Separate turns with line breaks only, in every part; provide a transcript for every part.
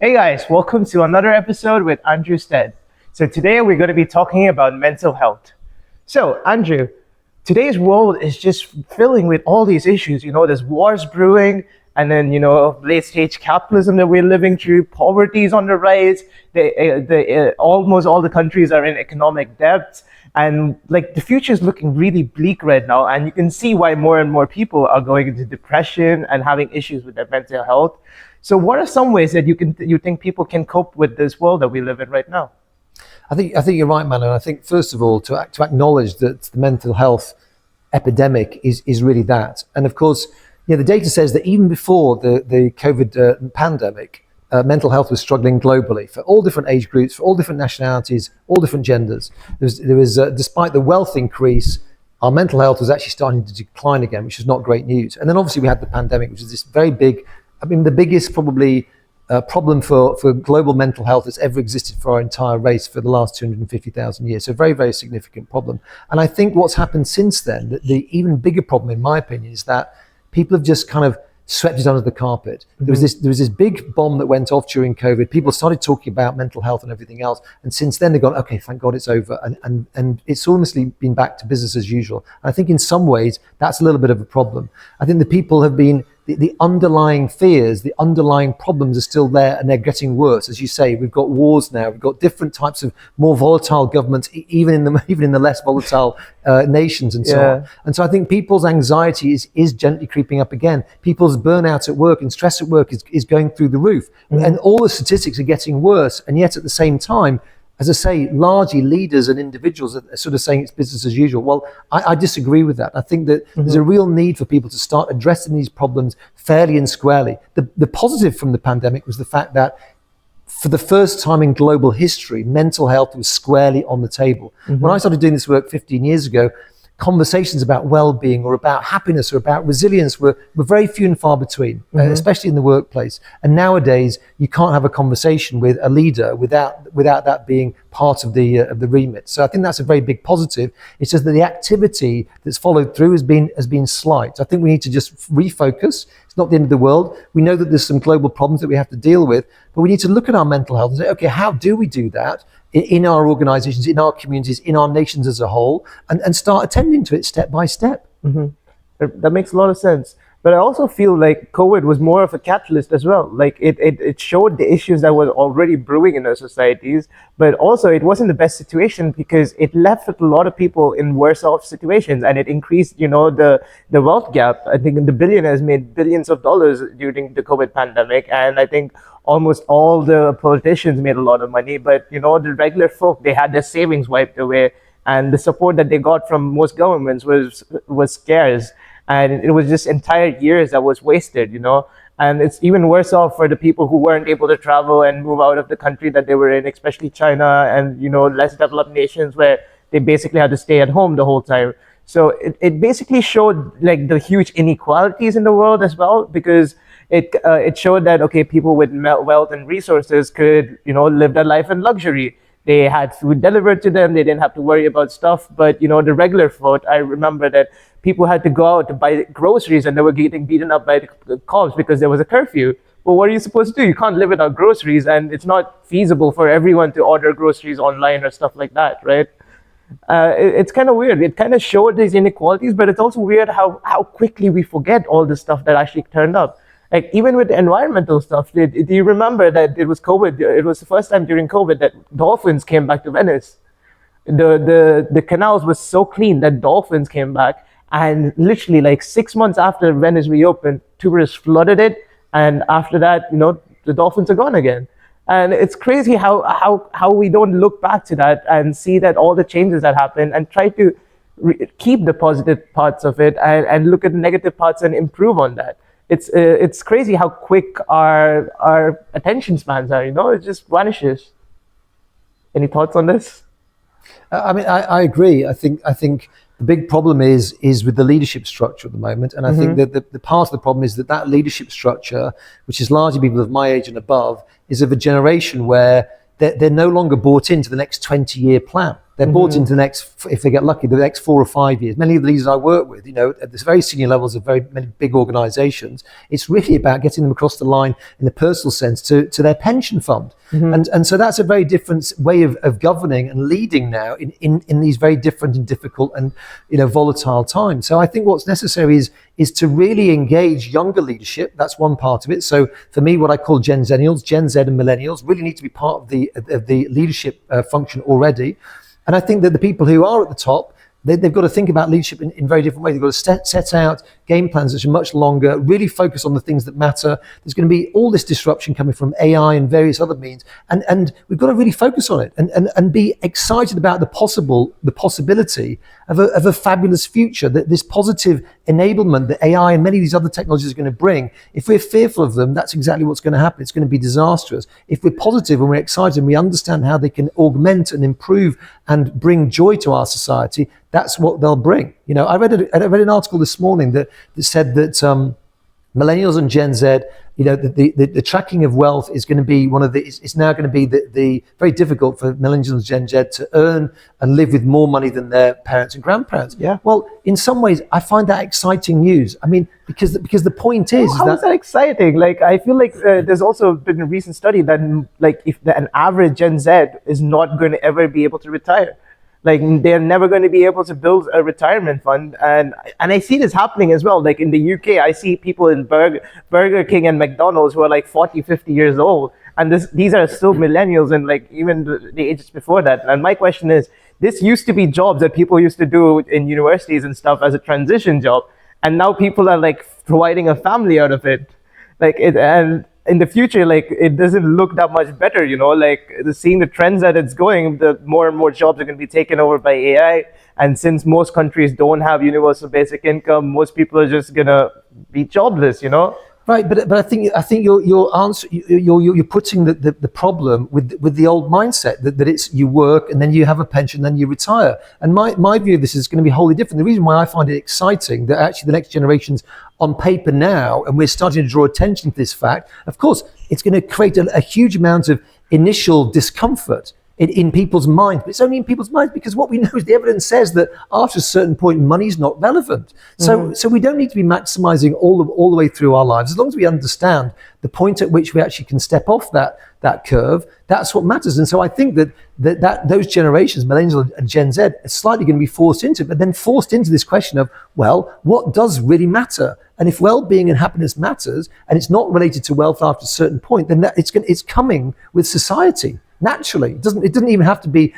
Hey guys, welcome to another episode with Andrew Stead. So today we're going to be talking about mental health. So Andrew, today's world is just filling with all these issues. There's wars brewing, and then late stage capitalism that we're living through. Poverty is on the rise. Almost all the countries are in economic debt, and like the future is looking really bleak right now. And you can see why more and more people are going into depression and having issues with their mental health. So, what are some ways that you think people can cope with this world that we live in right now?
I think you're right, Manu. I think first of all to acknowledge that the mental health epidemic is really that, and of course, the data says that even before the COVID pandemic, mental health was struggling globally for all different age groups, for all different nationalities, all different genders. There was despite the wealth increase, our mental health was actually starting to decline again, which is not great news. And then obviously we had the pandemic, which is this very big, the biggest probably problem for global mental health that's ever existed for our entire race for the last 250,000 years. So a very, very significant problem. And I think what's happened since then, that the even bigger problem, in my opinion, is that people have just kind of swept it under the carpet.
Mm-hmm.
There was this big bomb that went off during COVID. People started talking about mental health and everything else. And since then they've gone, okay, thank God it's over. And it's honestly been back to business as usual. And I think in some ways that's a little bit of a problem. I think the people have been, the underlying fears, the underlying problems are still there, and they're getting worse. As you say, we've got wars now. We've got different types of more volatile governments, even in the less volatile nations and so on. And so I think people's anxiety is gently creeping up again. People's burnout at work and stress at work is going through the roof, and all the statistics are getting worse. And yet at the same time, as I say, largely leaders and individuals are sort of saying it's business as usual. Well, I disagree with that. I think that there's a real need for people to start addressing these problems fairly and squarely. The positive from the pandemic was the fact that for the first time in global history, mental health was squarely on the table. When I started doing this work 15 years ago, conversations about well-being or about happiness or about resilience were very few and far between, especially in the workplace. And nowadays, you can't have a conversation with a leader without that being part of the remit. So I think that's a very big positive. It's just that the activity that's followed through has been slight. I think we need to just refocus. It's not the end of the world. We know that there's some global problems that we have to deal with, but we need to look at our mental health and say, okay, how do we do that in our organizations, in our communities, in our nations as a whole, and start attending to it step by step.
That makes a lot of sense. But I also feel like COVID was more of a catalyst as well. Like it showed the issues that were already brewing in our societies, but also it wasn't the best situation because it left a lot of people in worse off situations, and it increased, the wealth gap. I think the billionaires made billions of dollars during the COVID pandemic, and I think almost all the politicians made a lot of money, but the regular folk, they had their savings wiped away, and the support that they got from most governments was scarce. And it was just entire years that was wasted, and it's even worse off for the people who weren't able to travel and move out of the country that they were in, especially China and, less developed nations where they basically had to stay at home the whole time. So it basically showed like the huge inequalities in the world as well, because it showed that, okay, people with wealth and resources could, live their life in luxury. They had food delivered to them. They didn't have to worry about stuff. But, the regular folk, I remember that people had to go out to buy groceries and they were getting beaten up by the cops because there was a curfew. Well, what are you supposed to do? You can't live without groceries, and it's not feasible for everyone to order groceries online or stuff like that, right? It's kind of weird. It kind of showed these inequalities, but it's also weird how quickly we forget all the stuff that actually turned up. Like even with the environmental stuff, do you remember that it was COVID? It was the first time during COVID that dolphins came back to Venice. The canals were so clean that dolphins came back, and literally like 6 months after Venice reopened, tourists flooded it, and after that, the dolphins are gone again. And it's crazy how we don't look back to that and see that all the changes that happened and try to keep the positive parts of it and look at the negative parts and improve on that. It's crazy how quick our attention spans are. It just vanishes. Any thoughts on this?
I agree. I think the big problem is with the leadership structure at the moment, and I think that the part of the problem is that leadership structure, which is largely people of my age and above, is of a generation where they're no longer bought into the next 20-year plan. They're bought into the next, if they get lucky, the next 4 or 5 years. Many of the leaders I work with, at this very senior levels of very many big organizations, it's really about getting them across the line in a personal sense to their pension fund. And so that's a very different way of governing and leading now in these very different and difficult and volatile times. So I think what's necessary is to really engage younger leadership. That's one part of it. So for me, what I call Gen Z and millennials really need to be part of the leadership function already. And I think that the people who are at the top, they've got to think about leadership in very different ways. They've got to set out game plans which are much longer, really focus on the things that matter. There's going to be all this disruption coming from AI and various other means. And we've got to really focus on it and be excited about the possibility of a fabulous future, that this positive enablement that AI and many of these other technologies are going to bring. If we're fearful of them, that's exactly what's going to happen. It's going to be disastrous. If we're positive and we're excited and we understand how they can augment and improve and bring joy to our society, that's what they'll bring. I read an article this morning that said that millennials and Gen Z, the tracking of wealth is going to be it's now going to be the very difficult for millennials and Gen Z to earn and live with more money than their parents and grandparents.
Yeah.
Well, in some ways, I find that exciting news. I mean, because the point is,
how is that exciting? Like, I feel like there's also been a recent study that if an average Gen Z is not going to ever be able to retire. Like, they're never going to be able to build a retirement fund. And I see this happening as well. Like in the UK, I see people in Burger King and McDonald's who are like 40, 50 years old. And these are still millennials and like even the ages before that. And my question is, this used to be jobs that people used to do in universities and stuff as a transition job. And now people are like providing a family out of it. And in the future, like, it doesn't look that much better, like seeing the trends that it's going, the more and more jobs are going to be taken over by AI. And since most countries don't have universal basic income, most people are just going to be jobless,
Right, but I think your answer, you're putting the problem with the old mindset that it's you work and then you have a pension, then you retire. And my view of this is going to be wholly different. The reason why I find it exciting that actually the next generation's on paper now, and we're starting to draw attention to this fact. Of course, it's going to create a huge amount of initial discomfort in people's minds, but it's only in people's minds because what we know is the evidence says that after a certain point, money's not relevant. So we don't need to be maximizing all the way through our lives. As long as we understand the point at which we actually can step off that curve, that's what matters. And so I think that those generations, millennials and Gen Z, are slightly going to be forced into it, but then forced into this question of, well, what does really matter? And if well-being and happiness matters, and it's not related to wealth after a certain point, then it's coming with society. Naturally, it doesn't even have to be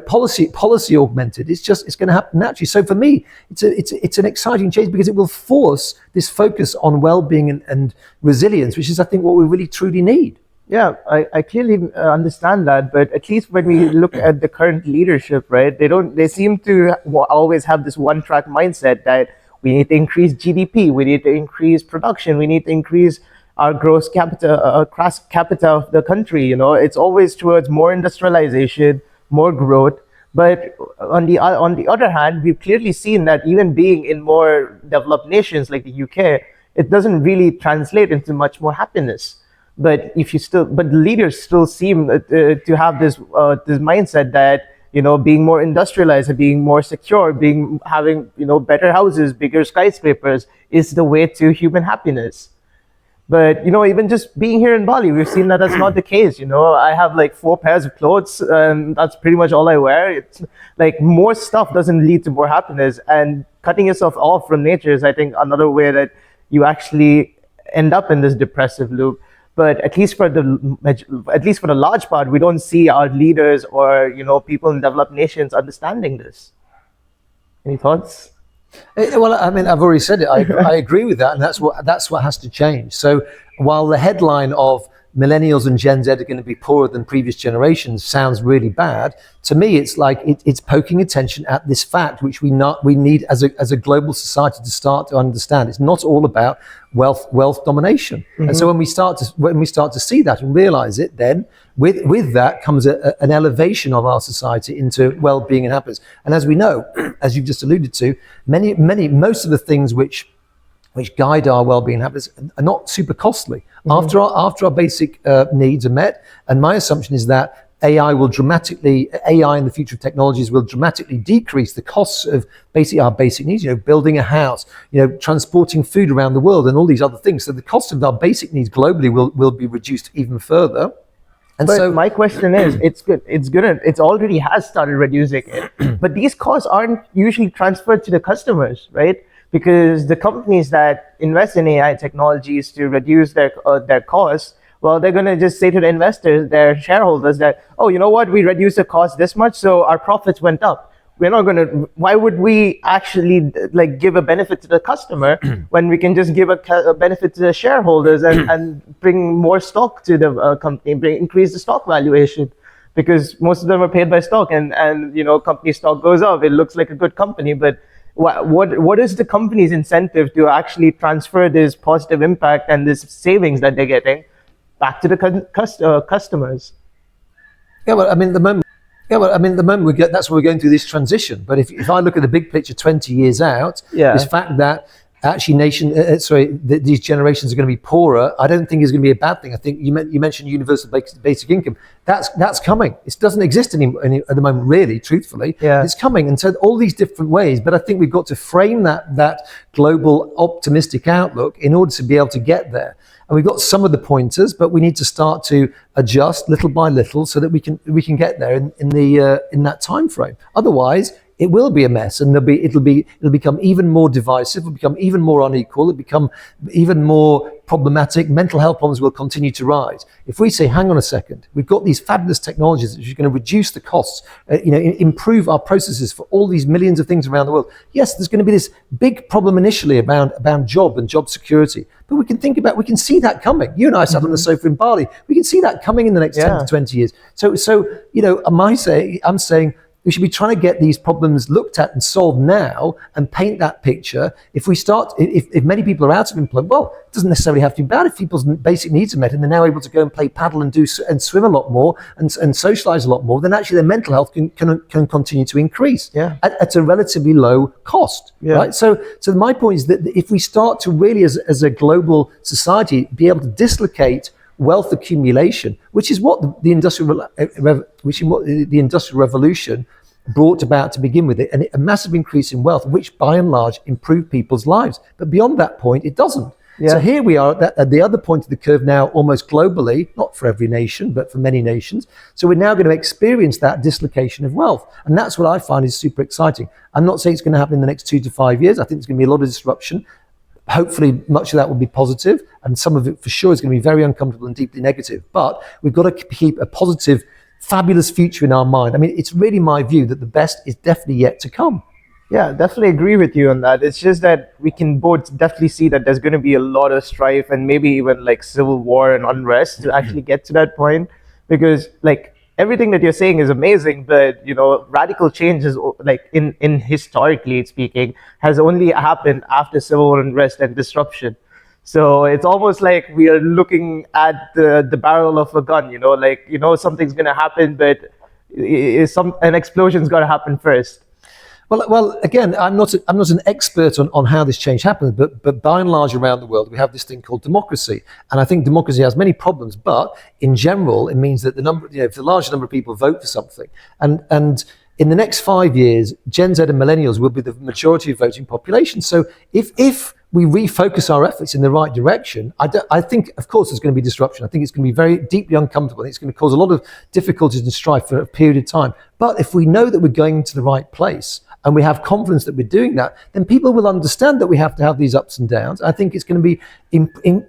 policy augmented. It's going to happen naturally. So for me, it's an exciting change because it will force this focus on well-being and resilience, which is I think what we really truly need.
Yeah, I clearly understand that, but at least when we look at the current leadership, right, they seem to always have this one-track mindset that we need to increase GDP, we need to increase production, we need to increase our gross capita of the country. It's always towards more industrialization, more growth. But on the other hand, we've clearly seen that even being in more developed nations like the UK, it doesn't really translate into much more happiness. But leaders still seem to have this mindset that being more industrialized and being more secure, having better houses, bigger skyscrapers is the way to human happiness. But even just being here in Bali, we've seen that that's not the case. I have like 4 pairs of clothes, and that's pretty much all I wear. It's like more stuff doesn't lead to more happiness, and cutting yourself off from nature is, I think, another way that you actually end up in this depressive loop. But at least for the large part, we don't see our leaders or people in developed nations understanding this. Any thoughts?
Well, I mean, I've already said it. I agree with that, and that's what has to change. So while the headline of millennials and Gen Z are going to be poorer than previous generations sounds really bad, to me it's like it's poking attention at this fact which we need as a global society to start to understand. It's not all about wealth domination. And so when we start to see that and realize it, then with that comes an elevation of our society into well-being and happiness. And as we know, as you've just alluded to, most of the things which guide our well-being and happiness are not super costly. After our basic needs are met, and my assumption is that AI and the future of technologies will dramatically decrease the costs of basically our basic needs, building a house, transporting food around the world and all these other things. So the cost of our basic needs globally will be reduced even further. And
but
so
my question is, it's already has started reducing it, but these costs aren't usually transferred to the customers, right? Because the companies that invest in AI technologies to reduce their costs, well, they're going to just say to the investors, their shareholders, that, oh, you know what, we reduced the cost this much, so our profits went up. We're not going to, why would we actually give a benefit to the customer when we can just give a benefit to the shareholders and bring more stock to the company, increase the stock valuation? Because most of them are paid by stock, and company stock goes up. It looks like a good company, but what is the company's incentive to actually transfer this positive impact and this savings that they're getting back to the customers?
Yeah, well, I mean, the moment we get, that's why we're going through this transition. But if I look at the big picture 20 years out, this fact that actually these generations are going to be poorer, I don't think is going to be a bad thing. I think you mentioned universal basic income. That's coming. It doesn't exist at the moment, really, truthfully.
Yeah.
It's coming, and so all these different ways. But I think we've got to frame that global optimistic outlook in order to be able to get there. And we've got some of the pointers, but we need to start to adjust little by little so that we can get there in that time frame. Otherwise, it will be a mess, and it'll become even more divisive. It'll become even more unequal. It'll become even more problematic. Mental health problems will continue to rise. If we say, hang on a second, we've got these fabulous technologies which are going to reduce the costs, improve our processes for all these millions of things around the world. Yes, there's going to be this big problem initially about job and job security, but we can see that coming. You and I sat on the sofa in Bali. We can see that coming in the next 10 to 20 years. So I'm saying we should be trying to get these problems looked at and solved now and paint that picture. If many people are out of employment, well, it doesn't necessarily have to be bad if people's basic needs are met and they're now able to go and play paddle and swim a lot more and socialize a lot more, then actually their mental health can continue to increase at a relatively low cost, right? So my point is that if we start to really, as a global society, be able to dislocate wealth accumulation, which is what the industrial revolution brought about to begin with, and a massive increase in wealth, which by and large improved people's lives. But beyond that point, it doesn't. Yeah. So here we are at the other point of the curve now, almost globally, not for every nation, but for many nations. So we're now going to experience that dislocation of wealth. And that's what I find is super exciting. I'm not saying it's going to happen in the next 2 to 5 years. I think there's going to be a lot of disruption. Hopefully much of that will be positive, and some of it for sure is going to be very uncomfortable and deeply negative. But we've got to keep a positive, fabulous future in our mind. I mean, it's really my view that the best is definitely yet to come.
Yeah, definitely agree with you on that. It's just that we can both definitely see that there's going to be a lot of strife and maybe even civil war and unrest to actually get to that point, because everything that you're saying is amazing, but radical change is in historically speaking has only happened after civil unrest and disruption. So it's almost like we are looking at the barrel of a gun. Something's gonna happen, but an explosion's gotta happen first.
Well, again, I'm not an expert on how this change happens, but by and large around the world, we have this thing called democracy. And I think democracy has many problems, but in general, it means that if the large number of people vote for something, and in the next 5 years, Gen Z and millennials will be the majority of voting population. So if we refocus our efforts in the right direction, I think, of course, there's going to be disruption. I think it's going to be very deeply uncomfortable. I think it's going to cause a lot of difficulties and strife for a period of time. But if we know that we're going to the right place, and we have confidence that we're doing that, then people will understand that we have to have these ups and downs. I think it's going to be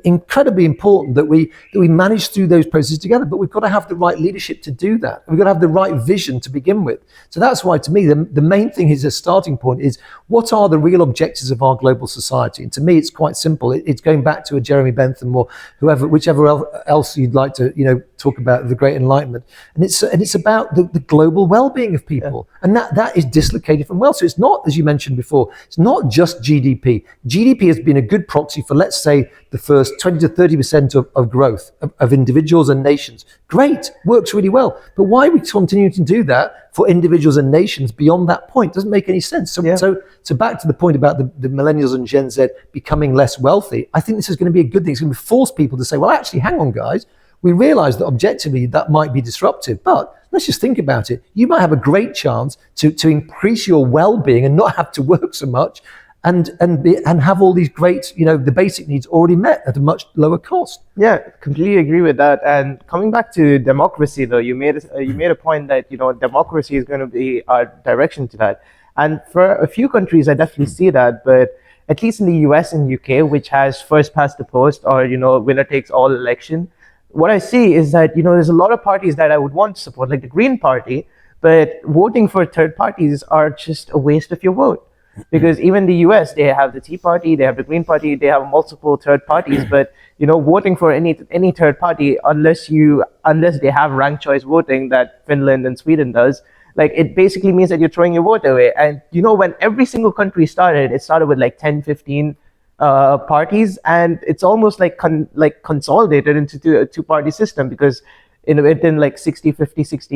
incredibly important that we manage through those processes together, but we've got to have the right leadership to do that. We've got to have the right vision to begin with. So that's why, to me, the main thing is a starting point is, what are the real objectives of our global society? And to me, it's quite simple. It's going back to a Jeremy Bentham or whichever else you'd like to, talk about the Great Enlightenment. And it's about the global well-being of people. Yeah. And that is dislocated from wealth. So it's not, as you mentioned before, it's not just GDP. GDP has been a good proxy for, let's say, the first 20 to 30% of growth of individuals and nations. Great, works really well. But why are we continuing to do that for individuals and nations beyond that point? Doesn't make any sense. So back to the point about the millennials and Gen Z becoming less wealthy, I think this is going to be a good thing. It's going to force people to say, well, actually, hang on, guys. we realize that objectively that might be disruptive. But let's just think about it. You might have a great chance to increase your well-being and not have to work so much, and have all these great, the basic needs already met at a much lower cost.
Yeah, completely agree with that. And coming back to democracy, though, you made a point that democracy is going to be our direction to that. And for a few countries, I definitely see that. But at least in the US and UK, which has first past the post, or winner takes all election, what I see is that there's a lot of parties that I would want to support, like the Green Party, but voting for third parties are just a waste of your vote. Because even the US, they have the Tea Party, they have the Green Party, they have multiple third parties. But voting for any third party, unless they have ranked choice voting that Finland and Sweden does, like it basically means that you're throwing your vote away. And when every single country started, it started with like 10, 15 parties, and it's almost like consolidated into a two-party system, because within like 60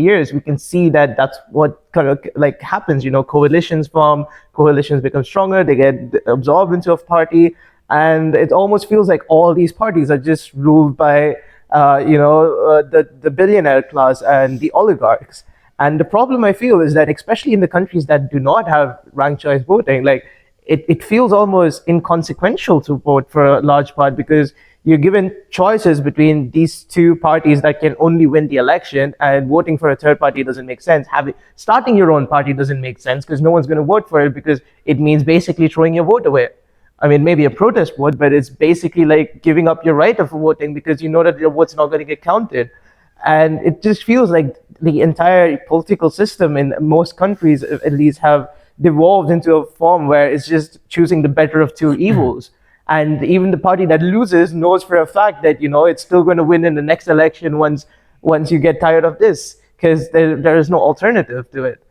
years, we can see that that's what kind of like happens. Coalitions form, coalitions become stronger, they get absorbed into a party, and it almost feels like all these parties are just ruled by the billionaire class and the oligarchs. And the problem I feel is that, especially in the countries that do not have ranked choice voting, like it feels almost inconsequential to vote for a large part, because you're given choices between these two parties that can only win the election, and voting for a third party doesn't make sense. Starting your own party doesn't make sense, because no one's going to vote for it, because it means basically throwing your vote away. I mean, maybe a protest vote, but it's basically like giving up your right of voting, because you know that your vote's not going to get counted. And it just feels like the entire political system in most countries, at least, have devolved into a form where it's just choosing the better of two evils. And even the party that loses knows for a fact that it's still going to win in the next election once you get tired of this, because there is no alternative to it.